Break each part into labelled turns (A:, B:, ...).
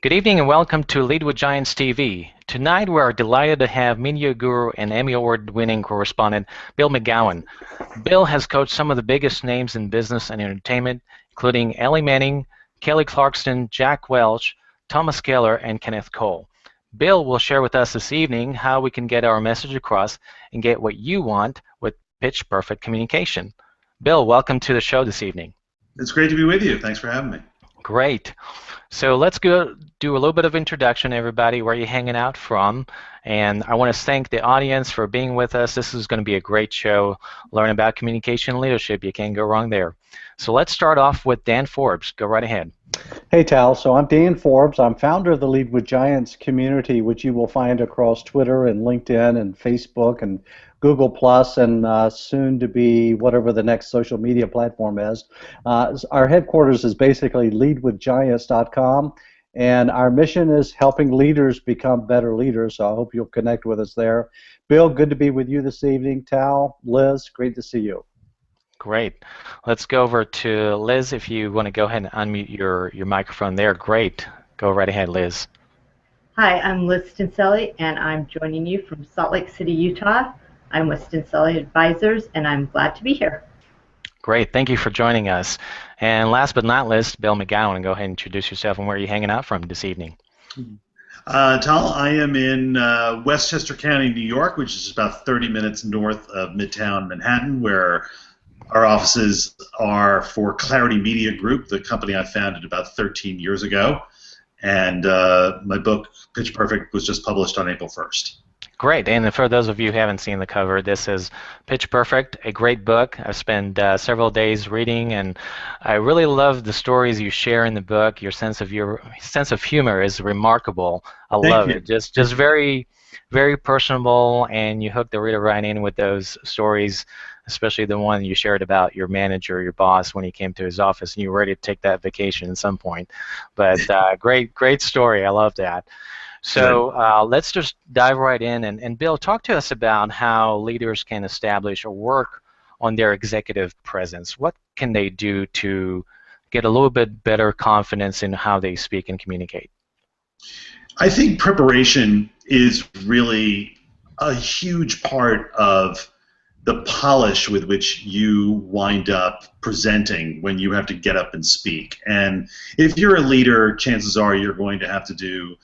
A: Good evening and welcome to Lead with Giants TV. Tonight we are delighted to have media guru and Emmy Award-winning correspondent Bill McGowan. Bill has coached some of the biggest names in business and entertainment, including Ellie Manning, Kelly Clarkson, Jack Welch, Thomas Keller, and Kenneth Cole. Bill will share with us this evening how we can get our message across and get what you want with pitch-perfect communication. Bill, welcome to the show this evening.
B: It's great to be with you. Thanks for having me.
A: Great. So let's go do a little bit of introduction, everybody, where you're hanging out from. And I want to thank the audience for being with us. This is going to be a great show. Learn about communication and leadership. You can't go wrong there. So let's start off with Dan Forbes. Go right ahead.
C: Hey, Tal. So I'm Dan Forbes. I'm founder of the Lead with Giants community, which you will find across Twitter and LinkedIn and Facebook and Google Plus, and soon to be whatever the next social media platform is. Our headquarters is basically leadwithgiants.com, and our mission is helping leaders become better leaders, so I hope you'll connect with us there. Bill, good to be with you this evening. Tal, Liz, great to see you.
A: Great. Let's go over to Liz. If you want to go ahead and unmute your microphone there, great. Go right ahead, Liz.
D: Hi, I'm Liz Stinselli, and I'm joining you from Salt Lake City, Utah. I'm with Stinselli Advisors, and I'm glad to be here.
A: Great. Thank you for joining us. And last but not least, Bill McGowan. Go ahead and introduce yourself and where you're hanging out from this evening.
B: Tal, I am in Westchester County, New York, which is about 30 minutes north of Midtown Manhattan, where our offices are for Clarity Media Group, the company I founded about 13 years ago. And my book, Pitch Perfect, was just published on April 1st.
A: Great, and for those of you who haven't seen the cover, this is Pitch Perfect, a great book. I've spent several days reading, and I really love the stories you share in the book. Your sense of humor is remarkable. I love it. Just very, very personable, and you hook the reader right in with those stories, especially the one you shared about your manager, your boss, when he came to his office, and you were ready to take that vacation at some point. But great story. I love that. So let's just dive right in. And Bill, talk to us about how leaders can establish or work on their executive presence. What can they do to get a little bit better confidence in how they speak and communicate?
B: I think preparation is really a huge part of the polish with which you wind up presenting when you have to get up and speak. And if you're a leader, chances are you're going to have to do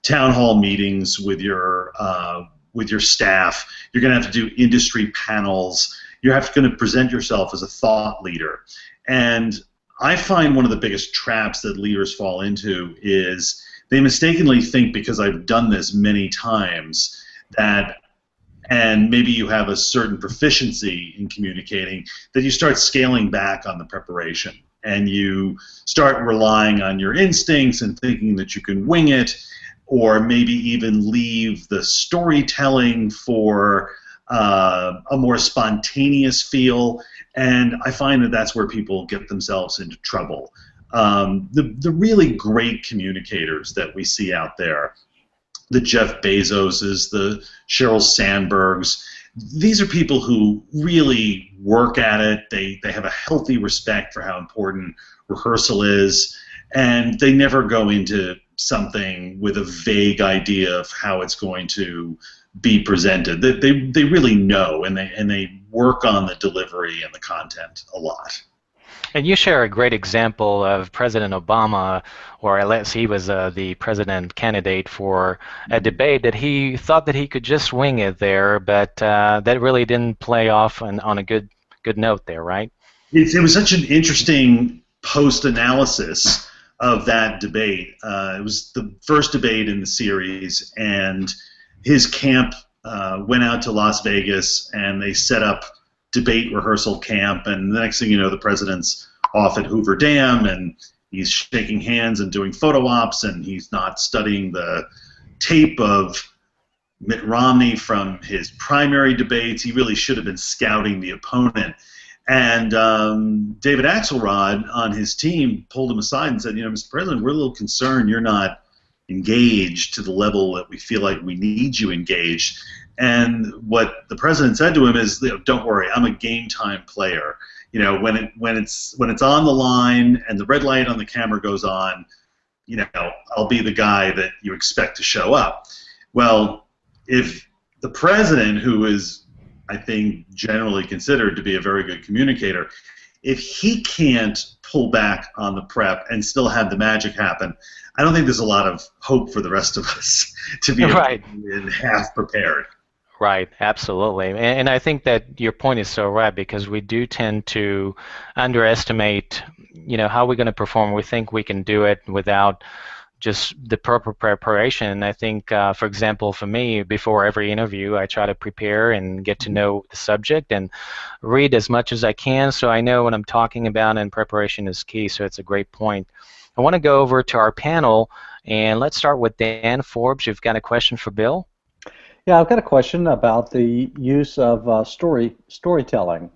B: town hall meetings with your staff. You're going to have to do industry panels. You're going to present yourself as a thought leader. And I find one of the biggest traps that leaders fall into is they mistakenly think, because I've done this many times, that, and maybe you have a certain proficiency in communicating, that you start scaling back on the preparation and you start relying on your instincts and thinking that you can wing it, or maybe even leave the storytelling for a more spontaneous feel. And I find that that's where people get themselves into trouble. The really great communicators that we see out there, the Jeff Bezoses, the Sheryl Sandbergs, these are people who really work at it. They have a healthy respect for how important rehearsal is, and they never go into something with a vague idea of how it's going to be presented. They really know, and they work on the delivery and the content a lot.
A: And you share a great example of President Obama, or unless he was the president candidate for a debate, that he thought that he could just wing it there, but that really didn't play off on a good note there, right?
B: It was such an interesting post-analysis of that debate. It was the first debate in the series, and his camp went out to Las Vegas, and they set up debate rehearsal camp, and the next thing you know, the president's off at Hoover Dam, and he's shaking hands and doing photo ops, and he's not studying the tape of Mitt Romney from his primary debates. He really should have been scouting the opponent. And David Axelrod on his team pulled him aside and said, Mr. President, we're a little concerned you're not engaged to the level that we feel like we need you engaged. And what the president said to him is, don't worry, I'm a game time player. When it's on the line and the red light on the camera goes on, I'll be the guy that you expect to show up. Well, if the president, who is, I think, generally considered to be a very good communicator, if he can't pull back on the prep and still have the magic happen, I don't think there's a lot of hope for the rest of us to be able
A: Right.
B: to be half prepared.
A: Right, absolutely. And I think that your point is so right, because we do tend to underestimate, how we're going to perform. We think we can do it without just the proper preparation. I think, for example, for me, before every interview, I try to prepare and get to know the subject and read as much as I can so I know what I'm talking about, and preparation is key, so it's a great point. I want to go over to our panel, and let's start with Dan Forbes. You've got a question for Bill?
C: Yeah, I've got a question about the use of storytelling.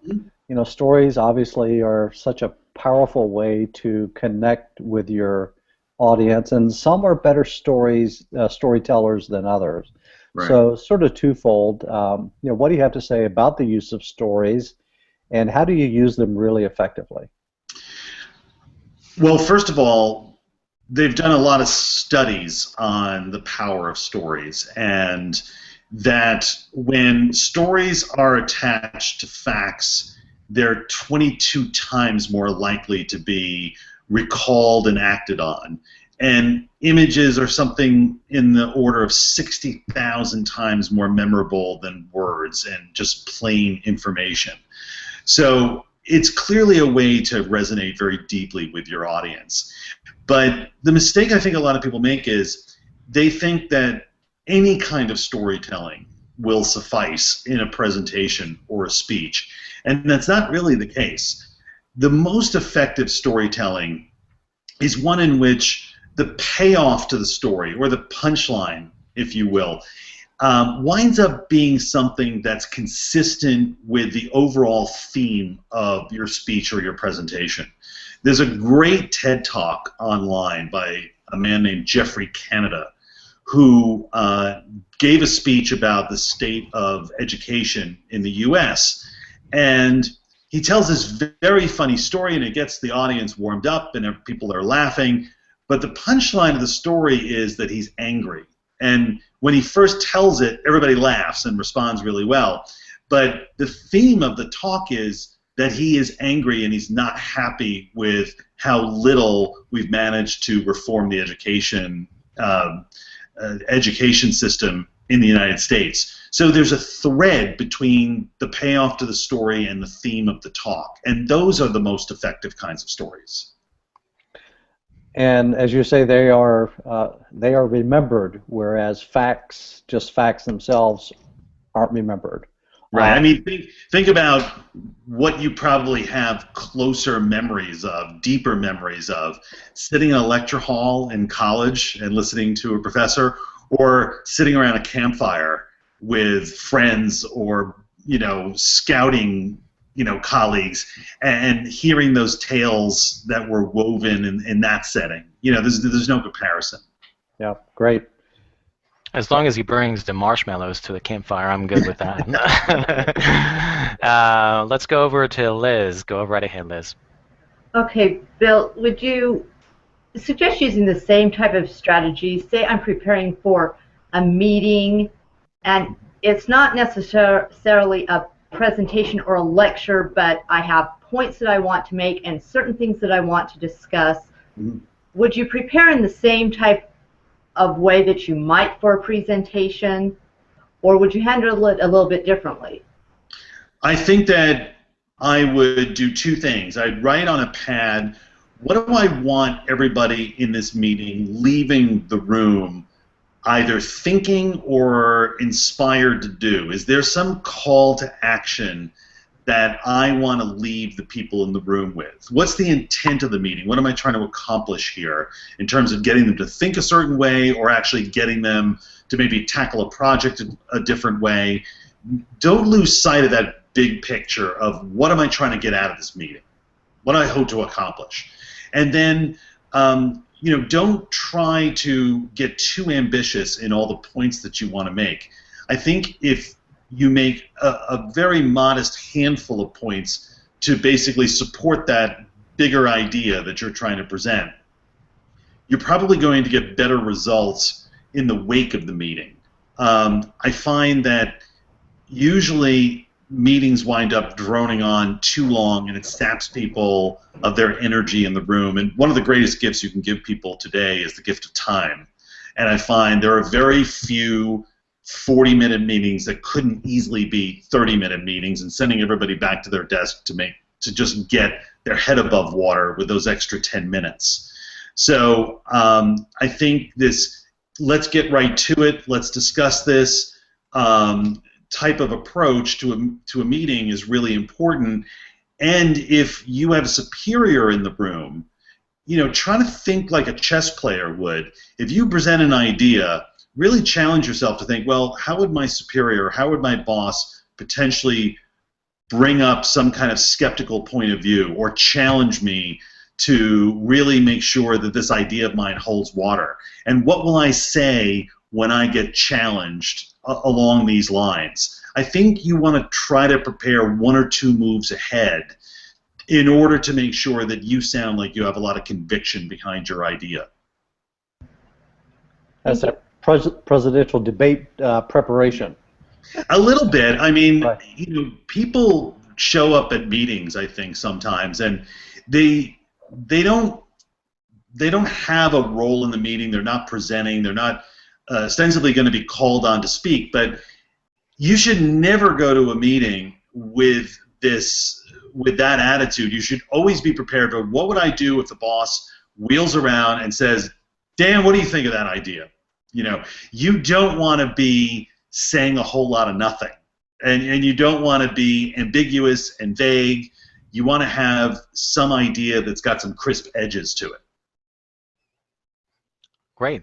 C: Stories obviously are such a powerful way to connect with your audience, and some are better storytellers than others.
B: Right.
C: So, sort of twofold. What do you have to say about the use of stories, and how do you use them really effectively?
B: Well, first of all, they've done a lot of studies on the power of stories, and that when stories are attached to facts, they're 22 times more likely to be recalled and acted on. And images are something in the order of 60,000 times more memorable than words and just plain information. So it's clearly a way to resonate very deeply with your audience. But the mistake I think a lot of people make is they think that any kind of storytelling will suffice in a presentation or a speech, and that's not really the case. The most effective storytelling is one in which the payoff to the story, or the punchline, if you will, winds up being something that's consistent with the overall theme of your speech or your presentation. There's a great TED Talk online by a man named Jeffrey Canada, who gave a speech about the state of education in the U.S. And he tells this very funny story, and it gets the audience warmed up, and people are laughing. But the punchline of the story is that he's angry. And when he first tells it, everybody laughs and responds really well. But the theme of the talk is that he is angry and he's not happy with how little we've managed to reform the education system in the United States. So there's a thread between the payoff to the story and the theme of the talk, and those are the most effective kinds of stories.
C: And as you say, they are remembered, whereas facts themselves, aren't remembered.
B: Right. I mean, think about what you probably have closer memories of, deeper memories of, sitting in a lecture hall in college and listening to a professor, or sitting around a campfire with friends, or scouting colleagues, and hearing those tales that were woven in that setting. There's no comparison.
C: Yeah, great.
A: As long as he brings the marshmallows to the campfire, I'm good with that. Let's go over to Liz. Go right ahead, Liz.
D: Okay, Bill, would you suggest using the same type of strategy? Say I'm preparing for a meeting, and it's not necessarily a presentation or a lecture, but I have points that I want to make and certain things that I want to discuss. Mm-hmm. Would you prepare in the same type of way that you might for a presentation, or would you handle it a little bit differently?
B: I think that I would do two things. I'd write on a pad, what do I want everybody in this meeting leaving the room either thinking or inspired to do? Is there some call to action that I want to leave the people in the room with? What's the intent of the meeting? What am I trying to accomplish here in terms of getting them to think a certain way, or actually getting them to maybe tackle a project a different way? Don't lose sight of that big picture of what am I trying to get out of this meeting? What do I hope to accomplish? And then don't try to get too ambitious in all the points that you want to make. I think if you make a very modest handful of points to basically support that bigger idea that you're trying to present, you're probably going to get better results in the wake of the meeting. I find that usually meetings wind up droning on too long, and it saps people of their energy in the room. And one of the greatest gifts you can give people today is the gift of time. And I find there are very few 40-minute meetings that couldn't easily be 30-minute meetings, and sending everybody back to their desk to just get their head above water with those extra 10 minutes. So I think this let's get right to it, let's discuss this type of approach to a meeting is really important. And if you have a superior in the room, try to think like a chess player would. If you present an idea, really challenge yourself to think, well, how would my superior, how would my boss potentially bring up some kind of skeptical point of view or challenge me to really make sure that this idea of mine holds water? And what will I say when I get challenged along these lines? I think you want to try to prepare one or two moves ahead in order to make sure that you sound like you have a lot of conviction behind your idea.
C: That's a presidential debate preparation.
B: A little bit. I mean,
C: right.
B: People show up at meetings, I think, sometimes, and they don't have a role in the meeting. They're not presenting. They're not ostensibly going to be called on to speak. But you should never go to a meeting with that attitude. You should always be prepared for what would I do if the boss wheels around and says, Dan, what do you think of that idea? You don't want to be saying a whole lot of nothing. And you don't want to be ambiguous and vague. You want to have some idea that's got some crisp edges to it.
A: Great.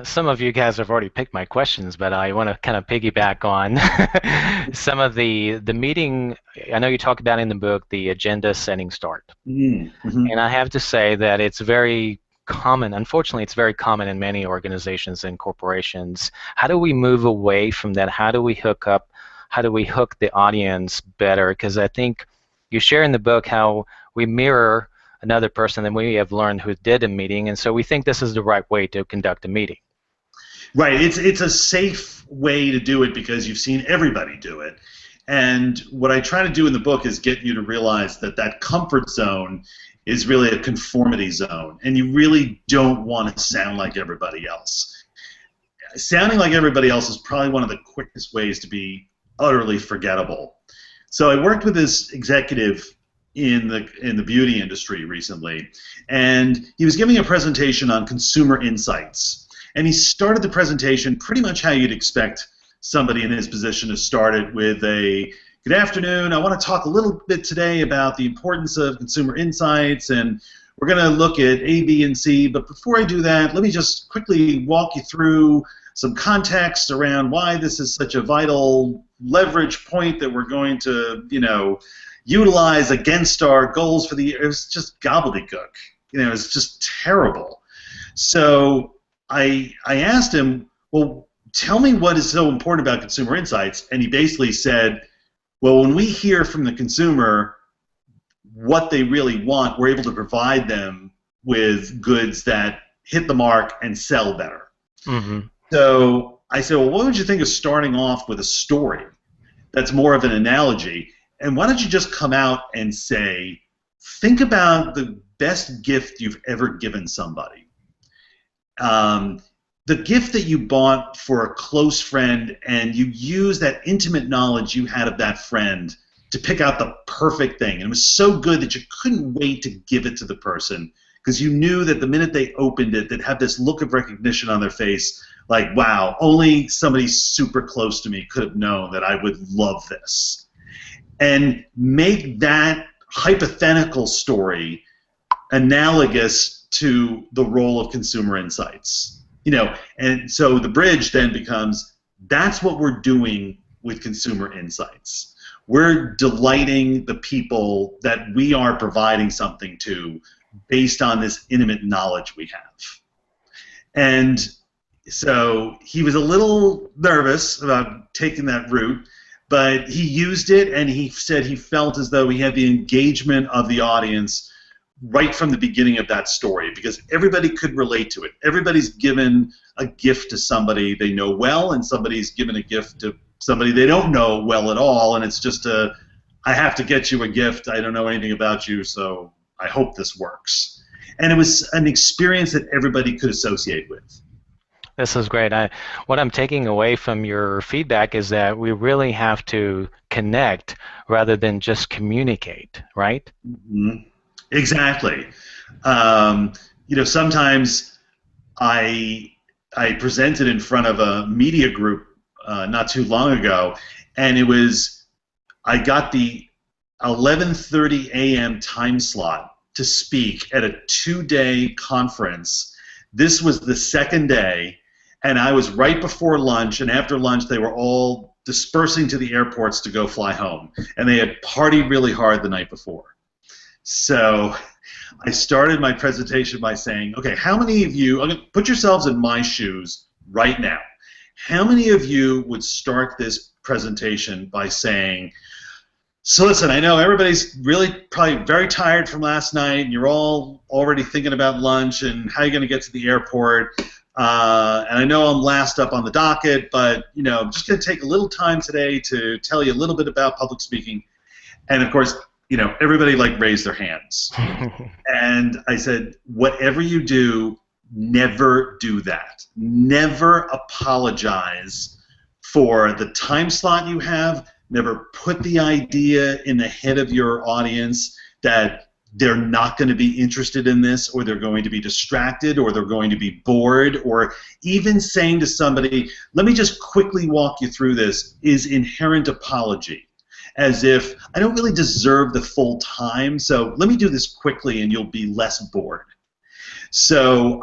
A: Some of you guys have already picked my questions, but I want to kind of piggyback on some of the meeting. I know you talk about in the book the agenda setting start.
B: Mm-hmm.
A: And I have to say that it's very common. Unfortunately, it's very common in many organizations and corporations. How do we move away from that? How do we hook the audience better? Because I think you share in the book how we mirror another person that we have learned who did a meeting, and so we think this is the right way to conduct a meeting.
B: Right. It's a safe way to do it because you've seen everybody do it. And what I try to do in the book is get you to realize that comfort zone is really a conformity zone, and you really don't want to sound like everybody else. Sounding like everybody else is probably one of the quickest ways to be utterly forgettable. So I worked with this executive in the beauty industry recently, and he was giving a presentation on consumer insights. And he started the presentation pretty much how you'd expect somebody in his position to start it, with a good afternoon. I want to talk a little bit today about the importance of consumer insights, and we're going to look at A, B, and C. But before I do that, let me just quickly walk you through some context around why this is such a vital leverage point that we're going to, utilize against our goals for the year. It was just gobbledygook. It was just terrible. So I asked him, well, tell me what is so important about consumer insights. And he basically said, well, when we hear from the consumer what they really want, we're able to provide them with goods that hit the mark and sell better.
A: Mm-hmm.
B: So I said, well, what would you think of starting off with a story that's more of an analogy? And why don't you just come out and say, think about the best gift you've ever given somebody. The gift that you bought for a close friend, and you use that intimate knowledge you had of that friend to pick out the perfect thing. And it was so good that you couldn't wait to give it to the person because you knew that the minute they opened it, they'd have this look of recognition on their face, like, wow, only somebody super close to me could have known that I would love this. And make that hypothetical story analogous to the role of consumer insights. And so the bridge then becomes, that's what we're doing with consumer insights. We're delighting the people that we are providing something to based on this intimate knowledge we have. And so he was a little nervous about taking that route, but he used it, and he said he felt as though he had the engagement of the audience right from the beginning of that story, because everybody could relate to it. Everybody's given a gift to somebody they know well, and somebody's given a gift to somebody they don't know well at all, and it's just I have to get you a gift. I don't know anything about you, so I hope this works. And it was an experience that everybody could associate with.
A: This is great. What I'm taking away from your feedback is that we really have to connect rather than just communicate, right?
B: Mm-hmm. Exactly. Sometimes I presented in front of a media group not too long ago, and I got the 11:30 a.m. time slot to speak at a 2-day conference. This was the second day, and I was right before lunch, and after lunch they were all dispersing to the airports to go fly home, and they had partied really hard the night before. So I started my presentation by saying, okay, how many of you, put yourselves in my shoes right now. How many of you would start this presentation by saying, so listen, I know everybody's really probably very tired from last night, and you're all already thinking about lunch and how you're going to get to the airport. And I know I'm last up on the docket, but I'm just going to take a little time today to tell you a little bit about public speaking. And of course, everybody raised their hands. And I said, whatever you do, never do that. Never apologize for the time slot you have. Never put the idea in the head of your audience that they're not going to be interested in this, or they're going to be distracted, or they're going to be bored, or even saying to somebody, let me just quickly walk you through this, is inherent apology. As if, I don't really deserve the full time, so let me do this quickly and you'll be less bored. So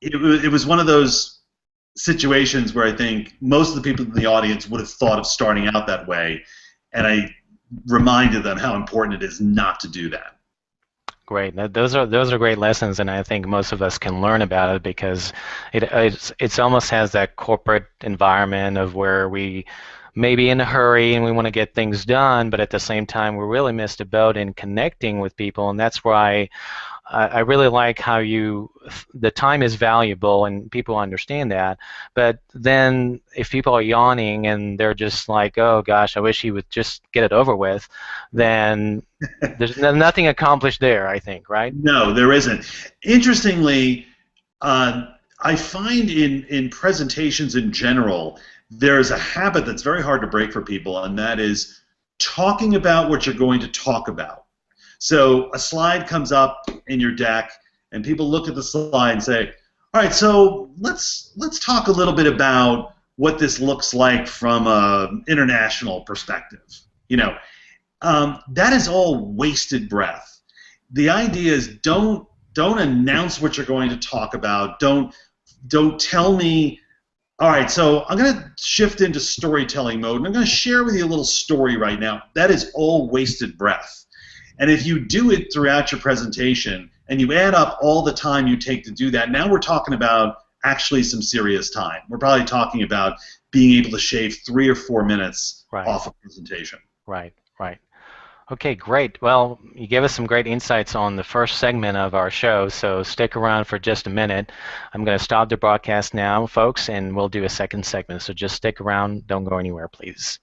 B: it was one of those situations where I think most of the people in the audience would have thought of starting out that way, and I reminded them how important it is not to do that.
A: Great. Those are great lessons, and I think most of us can learn about it because it's almost has that corporate environment of where we may be in a hurry and we want to get things done, but at the same time we really missed a boat in connecting with people, and that's why I really like how the time is valuable and people understand that, but then if people are yawning and they're just like, oh gosh, I wish he would just get it over with, then there's nothing accomplished there, I think, right?
B: No, there isn't. Interestingly, I find in presentations in general, there's a habit that's very hard to break for people, and that is talking about what you're going to talk about. So a slide comes up in your deck, and people look at the slide and say, all right, so let's talk a little bit about what this looks like from an international perspective. That is all wasted breath. The idea is don't announce what you're going to talk about. Don't tell me, all right, so I'm going to shift into storytelling mode, and I'm going to share with you a little story right now. That is all wasted breath. And if you do it throughout your presentation and you add up all the time you take to do that, now we're talking about actually some serious time. We're probably talking about being able to shave 3 or 4 minutes off a presentation.
A: Right. Okay, great. Well, you gave us some great insights on the first segment of our show, so stick around for just a minute. I'm going to stop the broadcast now, folks, and we'll do a second segment. So just stick around. Don't go anywhere, please.